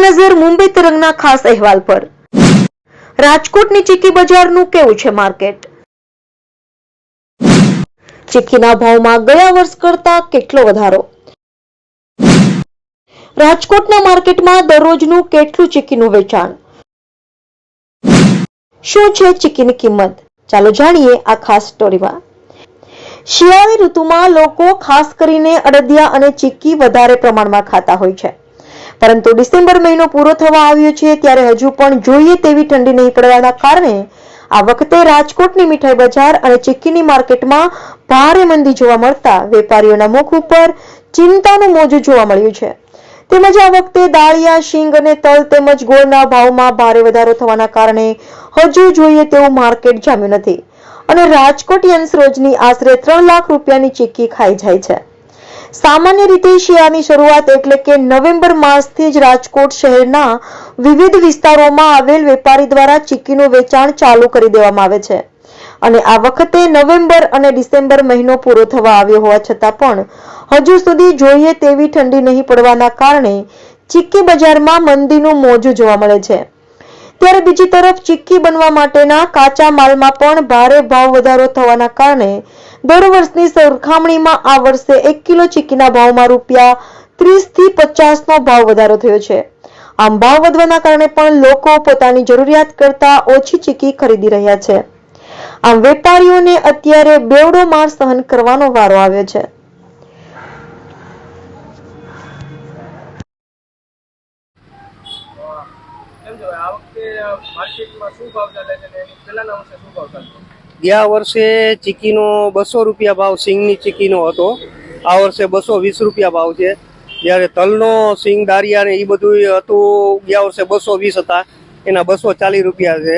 નજર મુંબઈ તરંગના ખાસ અહેવાલ પર। રાજકોટની ચીકી બજારનું કેવું છે માર્કેટ? ચીકીના ભાવમાં ગયા વર્ષ કરતા કેટલો વધારો? રાજકોટના માર્કેટમાં દરરોજનું કેટલું ચીકીનું વેચાણ? શું છે ચીકીની કિંમત? ચાલો જાણીએ આ ખાસ સ્ટોરીમાં। શિયાળાની ઋતુમાં લોકો ખાસ કરીને અડદિયા અને ચીકી વધારે પ્રમાણમાં ખાતા હોય છે, પરંતુ ડિસેમ્બર મહિનો પૂરો થવા આવ્યો છે ત્યારે હજુ પણ જોઈએ તેવી ઠંડી નહીં પડવાના કારણે આ વખતે રાજકોટની મીઠાઈ બજાર અને ચીકીની માર્કેટમાં ભારે મંદી જોવા મળતા વેપારીઓના મુખ ઉપર ચિંતાનું મોજું જોવા મળ્યું છે। તેમજ આ વખતે દાળિયા, શીંગ અને તલ તેમજ ગોળના ભાવમાં ભારે વધારો થવાના કારણે હજુ જોઈએ તેવું માર્કેટ જામ્યું નથી અને રાજકોટિયન્સ રોજની આશરે 3 લાખ રૂપિયાની ચીકી ખાઈ જાય છે। સામાન્ય રીતે શિયાળાની શરૂઆત એટલે કે નવેમ્બર માસથી જ રાજકોટ શહેરના વિવિધ વિસ્તારોમાં આવેલ વેપારી દ્વારા ચીકીનું વેચાણ ચાલુ કરી દેવામાં આવે છે અને આ વખતે નવેમ્બર અને ડિસેમ્બર મહિનો પૂરો થવા આવ્યો હોવા છતાં પણ હજુ સુધી જોઈએ તેવી ઠંડી નહીં પડવાના કારણે ચીકી બજારમાં મંદીનું મોજું જોવા મળે છે। ત્યારે બીજી તરફ ચીકી બનવા માટેના કાચા માલમાં પણ ભારે ભાવ વધારો થવાના કારણે દર વર્ષની સરખામણીમાં આ વર્ષે 1 કિલો ચીકીના ભાવમાં રૂપિયા 30 થી 50 નો ભાવ વધારો થયો છે। આમ ભાવ વધવાના કારણે પણ લોકો પોતાની જરૂરિયાત કરતા ઓછી ચીકી ખરીદી રહ્યા છે। આમ વેપારીઓને અત્યારે બેવડો માર સહન કરવાનો વારો આવ્યો છે। ગયા વર્ષે ચીકીનો 200 રૂપિયા ભાવ સિંગની ચીકીનો હતો, આ વર્ષે 220 રૂપિયા ભાવ છે। જ્યારે તલનો સિંગ દારિયા ને એ બધું હતું ગયા વર્ષે 220 હતા, એના 240 રૂપિયા છે।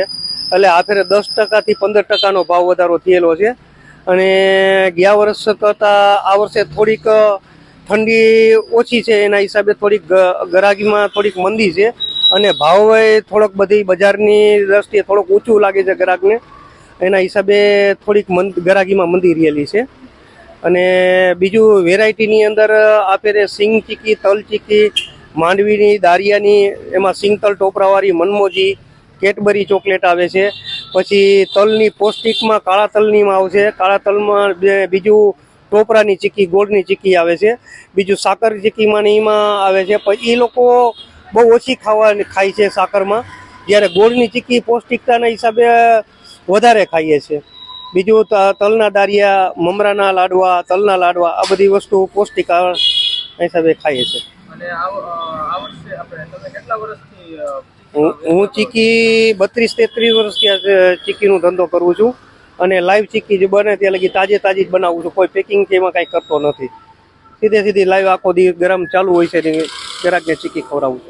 એટલે આખરે 10% થી 15% ભાવ વધારો થયેલો છે અને ગયા વર્ષ કરતાં આ વર્ષે થોડીક ઠંડી ઓછી છે, એના હિસાબે થોડીક ગરાગીમાં થોડીક મંદી છે અને ભાવ થોડોક બધી બજારની દ્રષ્ટિએ થોડુંક ઊંચું લાગે છે ગ્રાહકને, એના હિસાબે થોડીક ગરાગીમાં મંદી રહેલી છે। અને બીજું વેરાયટીની અંદર આપે સિંગ ચીકી, તલ ચીકી, માંડવીની, દારિયાની, એમાં સિંગ તલ ટોપરાવાળી, મનમોજી, કેટબરી ચોકલેટ આવે છે। પછી તલની પૌષ્ટિકમાં કાળા તલનીમાં આવશે, કાળા તલમાં બીજું ટોપરાની ચીકી, ગોળની ચીકી આવે છે, બીજું સાકર ચીકીમાં એમાં આવે છે। પછી એ લોકો બહુ ઓછી ખાય છે સાકરમાં, જ્યારે ગોળની ચીકી પૌષ્ટિકતાના હિસાબે વધારે ખાઈએ છીએ। બીજું તલના દારિયા, મમરાના લાડવા, તલના લાડવા, આ બધી વસ્તુ પૌષ્ટિક હિસાબે ખાઈએ છીએ। હું ચીકી 32-33 વર્ષથી ચીકીનો ધંધો કરું છું અને લાઈવ ચીકી જે બને ત્યાં લગી તાજી જ બનાવું છું, કોઈ પેકિંગ કે એમાં કાંઈ કરતો નથી। સીધી લાઈવ આખો દી ગરમ ચાલુ હોય છે, ગ્રાહકને ચીકી ખવડાવું છું।